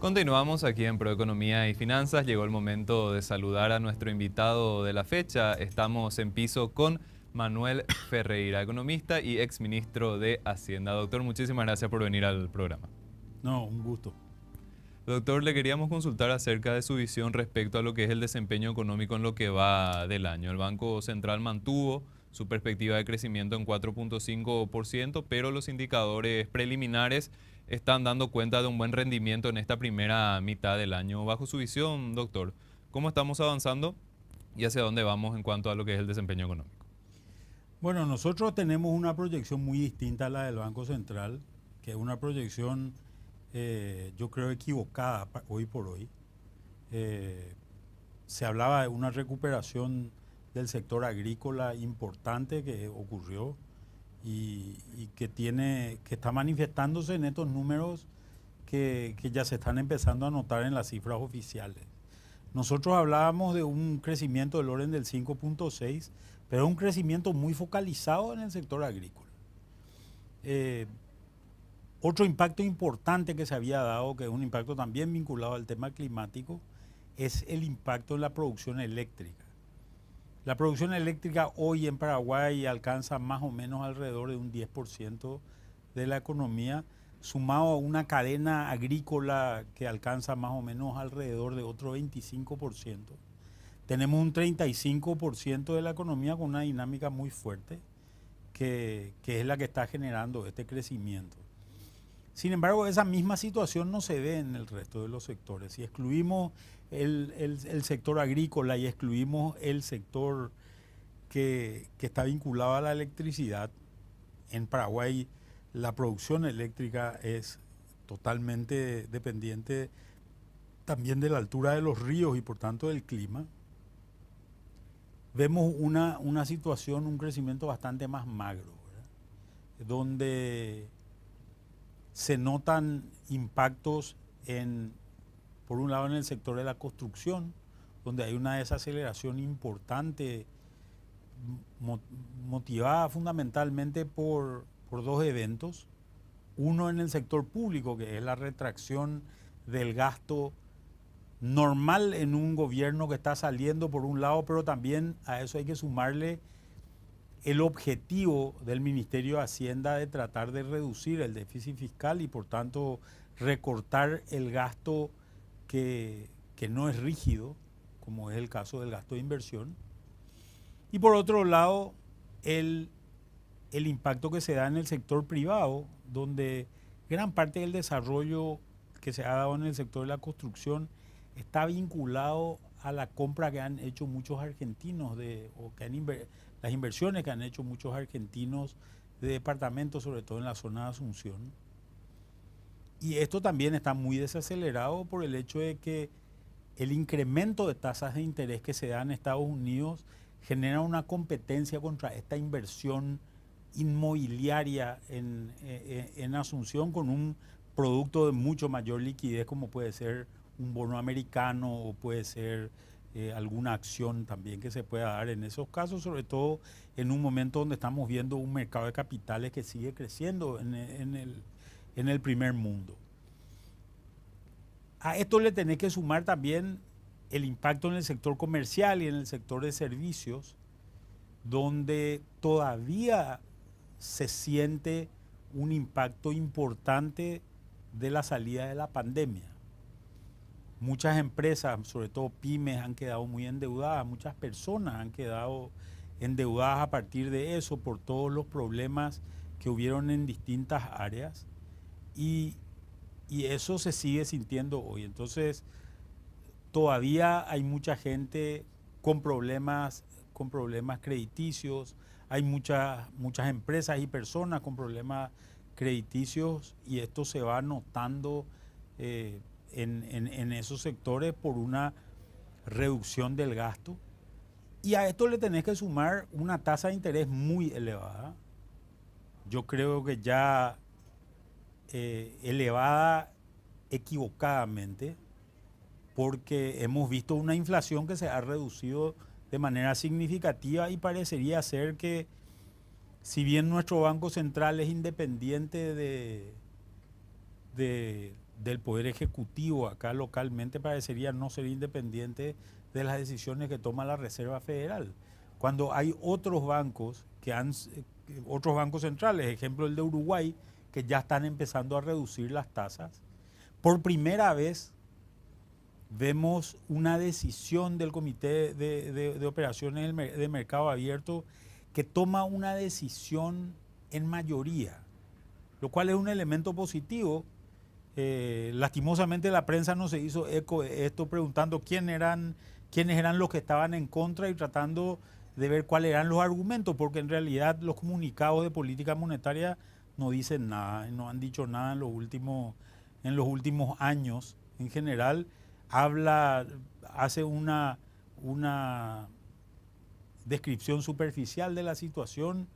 Continuamos aquí en Proeconomía y Finanzas. Llegó el momento de saludar a nuestro invitado de la fecha. Estamos en piso con Manuel Ferreira, economista y exministro de Hacienda. Doctor, muchísimas gracias por venir al programa. No, un gusto. Doctor, le queríamos consultar acerca de su visión respecto a lo que es el desempeño económico en lo que va del año. El Banco Central mantuvo su perspectiva de crecimiento en 4.5%, pero los indicadores preliminares están dando cuenta de un buen rendimiento en esta primera mitad del año. Bajo su visión, doctor, ¿cómo estamos avanzando y hacia dónde vamos en cuanto a lo que es el desempeño económico? Bueno, nosotros tenemos una proyección muy distinta a la del Banco Central, que es una proyección, yo creo, equivocada hoy por hoy. Se hablaba de una recuperación del sector agrícola importante que ocurrió y que está manifestándose en estos números que ya se están empezando a notar en las cifras oficiales. Nosotros hablábamos de un crecimiento del orden del 5.6, pero un crecimiento muy focalizado en el sector agrícola. Otro impacto importante que se había dado, que es un impacto también vinculado al tema climático, es el impacto en la producción eléctrica. La producción eléctrica hoy en Paraguay alcanza más o menos alrededor de un 10% de la economía, sumado a una cadena agrícola que alcanza más o menos alrededor de otro 25%. Tenemos un 35% de la economía con una dinámica muy fuerte, que es la que está generando este crecimiento. Sin embargo, esa misma situación no se ve en el resto de los sectores. Si excluimos el sector agrícola y excluimos el sector que está vinculado a la electricidad, en Paraguay la producción eléctrica es totalmente dependiente también de la altura de los ríos y por tanto del clima. Vemos una situación, un crecimiento bastante más magro, ¿verdad? Donde se notan impactos por un lado en el sector de la construcción, donde hay una desaceleración importante motivada fundamentalmente por dos eventos. Uno en el sector público, que es la retracción del gasto normal en un gobierno que está saliendo por un lado, pero también a eso hay que sumarle el objetivo del Ministerio de Hacienda de tratar de reducir el déficit fiscal y por tanto recortar el gasto que no es rígido, como es el caso del gasto de inversión. Y por otro lado, el impacto que se da en el sector privado, donde gran parte del desarrollo que se ha dado en el sector de la construcción está vinculado a la compra que han hecho muchos argentinos, las inversiones que han hecho muchos argentinos de departamentos, sobre todo en la zona de Asunción. Y esto también está muy desacelerado por el hecho de que el incremento de tasas de interés que se da en Estados Unidos genera una competencia contra esta inversión inmobiliaria en Asunción con un producto de mucho mayor liquidez como puede ser un bono americano o puede ser alguna acción también que se pueda dar en esos casos, sobre todo en un momento donde estamos viendo un mercado de capitales que sigue creciendo en el primer mundo. A esto le tenés que sumar también el impacto en el sector comercial y en el sector de servicios, donde todavía se siente un impacto importante de la salida de la pandemia. Muchas empresas, sobre todo pymes, han quedado muy endeudadas, muchas personas han quedado endeudadas a partir de eso por todos los problemas que hubieron en distintas áreas y eso se sigue sintiendo hoy. Entonces, todavía hay mucha gente con problemas crediticios, hay muchas empresas y personas con problemas crediticios y esto se va notando en esos sectores por una reducción del gasto. Y a esto le tenés que sumar una tasa de interés muy elevada. Yo creo que ya elevada equivocadamente, porque hemos visto una inflación que se ha reducido de manera significativa y parecería ser que, si bien nuestro Banco Central es independiente del Poder Ejecutivo acá localmente parecería no ser independiente de las decisiones que toma la Reserva Federal. Cuando hay otros bancos otros bancos centrales, ejemplo el de Uruguay, que ya están empezando a reducir las tasas, por primera vez vemos una decisión del Comité de Operaciones de Mercado Abierto que toma una decisión en mayoría, lo cual es un elemento positivo. Lastimosamente la prensa no se hizo eco de esto preguntando quiénes eran los que estaban en contra y tratando de ver cuáles eran los argumentos, porque en realidad los comunicados de política monetaria no dicen nada, no han dicho nada en los últimos años. En general hace una descripción superficial de la situación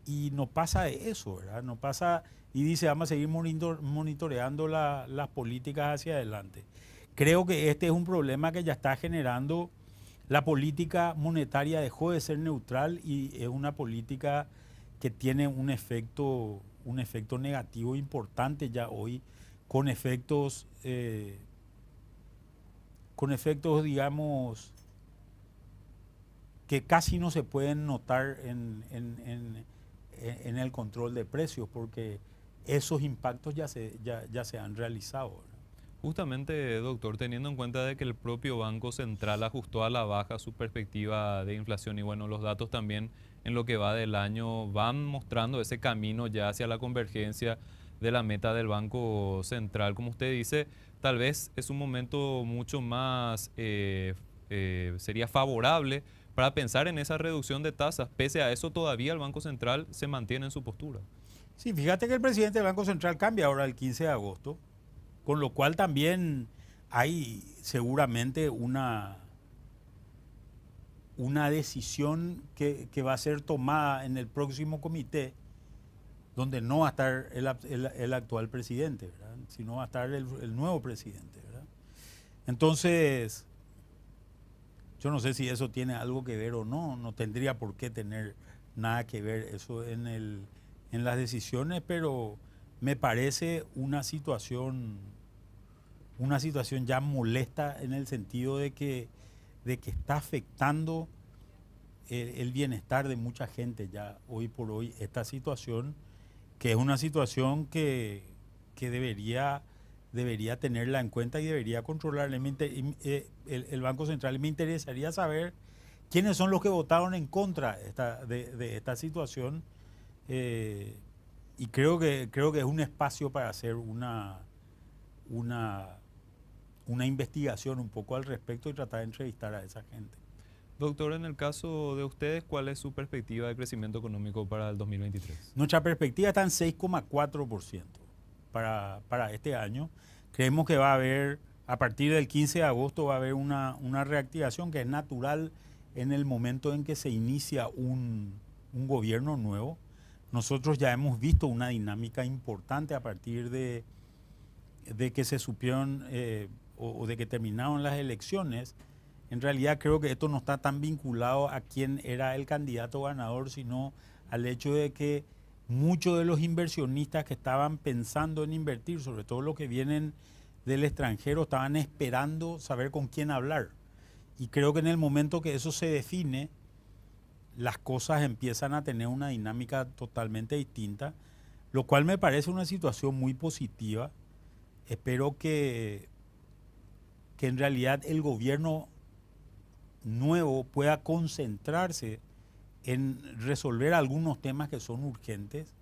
y no pasa de eso, ¿verdad? No pasa, y dice vamos a seguir monitoreando las políticas hacia adelante. Creo que este es un problema que ya está generando. La política monetaria dejó de ser neutral y es una política que tiene un efecto negativo importante ya hoy, con efectos, digamos, que casi no se pueden notar en el control de precios, porque esos impactos ya se han realizado, ¿verdad? Justamente, doctor, teniendo en cuenta de que el propio Banco Central ajustó a la baja su perspectiva de inflación y bueno, los datos también en lo que va del año van mostrando ese camino ya hacia la convergencia de la meta del Banco Central. Como usted dice, tal vez es un momento mucho más, sería favorable para pensar en esa reducción de tasas. Pese a eso, todavía el Banco Central se mantiene en su postura. Sí, fíjate que el presidente del Banco Central cambia ahora el 15 de agosto. Con lo cual también hay seguramente una decisión que va a ser tomada en el próximo comité, donde no va a estar el actual presidente, ¿verdad? Sino va a estar el nuevo presidente, ¿verdad? Entonces, yo no sé si eso tiene algo que ver o no, no tendría por qué tener nada que ver eso en las decisiones, pero me parece una situación ya molesta en el sentido de que está afectando el bienestar de mucha gente ya hoy por hoy, esta situación, que es una situación que debería tenerla en cuenta y debería controlar el Banco Central. Y me interesaría saber quiénes son los que votaron en contra de esta situación, y creo que es un espacio para hacer una investigación un poco al respecto y tratar de entrevistar a esa gente. Doctor, en el caso de ustedes, ¿cuál es su perspectiva de crecimiento económico para el 2023? Nuestra perspectiva está en 6,4% para este año. Creemos que va a haber, a partir del 15 de agosto, va a haber una reactivación que es natural en el momento en que se inicia un gobierno nuevo. Nosotros ya hemos visto una dinámica importante a partir de que se supieron o de que terminaron las elecciones. En realidad creo que esto no está tan vinculado a quién era el candidato ganador, sino al hecho de que muchos de los inversionistas que estaban pensando en invertir, sobre todo los que vienen del extranjero, estaban esperando saber con quién hablar. Y creo que en el momento que eso se define, las cosas empiezan a tener una dinámica totalmente distinta, lo cual me parece una situación muy positiva. Espero que en realidad el gobierno nuevo pueda concentrarse en resolver algunos temas que son urgentes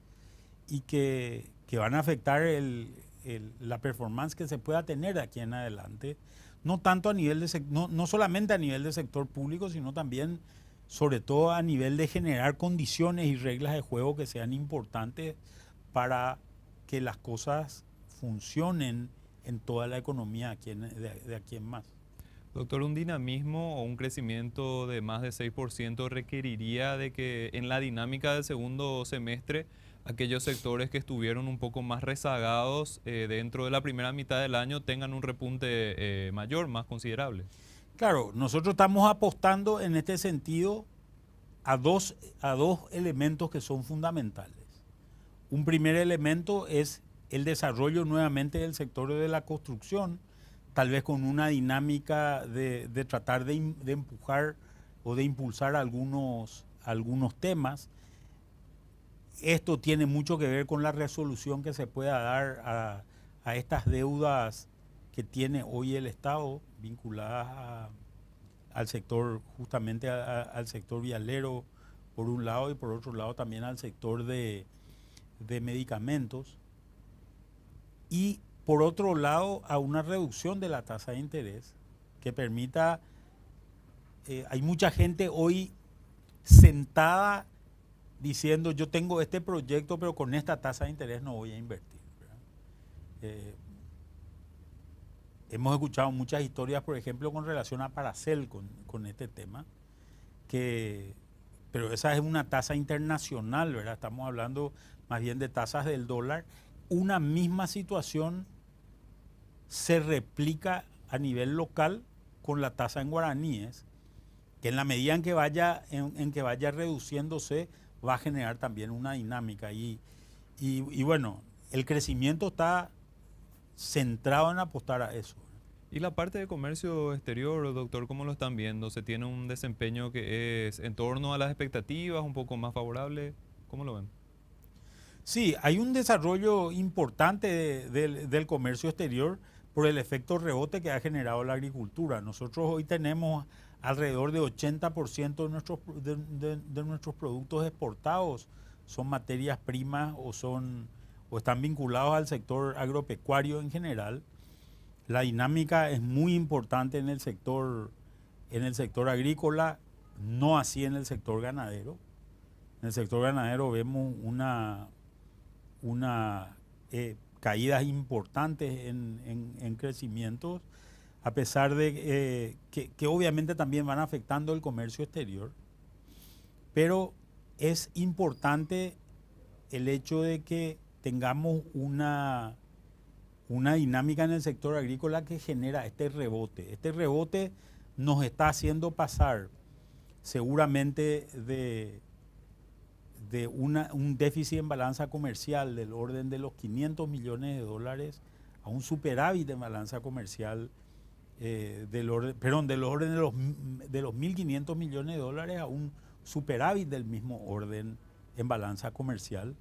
y que van a afectar la performance que se pueda tener de aquí en adelante, no tanto a nivel no solamente a nivel del sector público, sino también, sobre todo, a nivel de generar condiciones y reglas de juego que sean importantes para que las cosas funcionen en toda la economía de aquí en más. Doctor, un dinamismo o un crecimiento de más de 6% requeriría de que en la dinámica del segundo semestre aquellos sectores que estuvieron un poco más rezagados dentro de la primera mitad del año tengan un repunte mayor, más considerable. Claro, nosotros estamos apostando en este sentido a dos elementos que son fundamentales. Un primer elemento es el desarrollo nuevamente del sector de la construcción, tal vez con una dinámica de tratar de empujar o de impulsar algunos temas. Esto tiene mucho que ver con la resolución que se pueda dar a estas deudas que tiene hoy el Estado vinculadas al sector, justamente al sector vialero por un lado, y por otro lado también al sector de medicamentos, y por otro lado a una reducción de la tasa de interés que permita, hay mucha gente hoy sentada diciendo yo tengo este proyecto pero con esta tasa de interés no voy a invertir, ¿verdad? Hemos escuchado muchas historias, por ejemplo, con relación a Paracel con este tema, pero esa es una tasa internacional, ¿verdad? Estamos hablando más bien de tasas del dólar. Una misma situación se replica a nivel local con la tasa en guaraníes, que en la medida en que vaya reduciéndose va a generar también una dinámica. Y bueno, el crecimiento está centrado en apostar a eso. Y la parte de comercio exterior, doctor, ¿cómo lo están viendo? ¿Se tiene un desempeño que es en torno a las expectativas, un poco más favorable? ¿Cómo lo ven? Sí, hay un desarrollo importante del comercio exterior por el efecto rebote que ha generado la agricultura. Nosotros hoy tenemos alrededor de 80% de nuestros productos exportados son materias primas o están vinculados al sector agropecuario en general. La dinámica es muy importante en el sector agrícola, no así en el sector ganadero. En el sector ganadero vemos caídas importantes en crecimientos, a pesar de que obviamente también van afectando el comercio exterior. Pero es importante el hecho de que tengamos una dinámica en el sector agrícola que genera este rebote. Este rebote nos está haciendo pasar seguramente de un déficit en balanza comercial del orden de los 500 millones de dólares a un superávit en balanza comercial del orden de los 1.500 millones de dólares a un superávit del mismo orden en balanza comercial,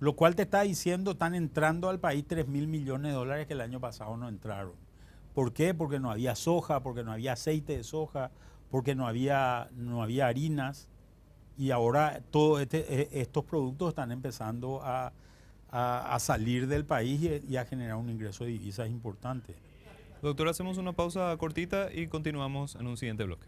lo cual te está diciendo están entrando al país 3.000 millones de dólares que el año pasado no entraron. ¿Por qué? Porque no había soja, porque no había aceite de soja, porque no había harinas. Y ahora todos estos productos están empezando a salir del país y a generar un ingreso de divisas importante. Doctor, hacemos una pausa cortita y continuamos en un siguiente bloque.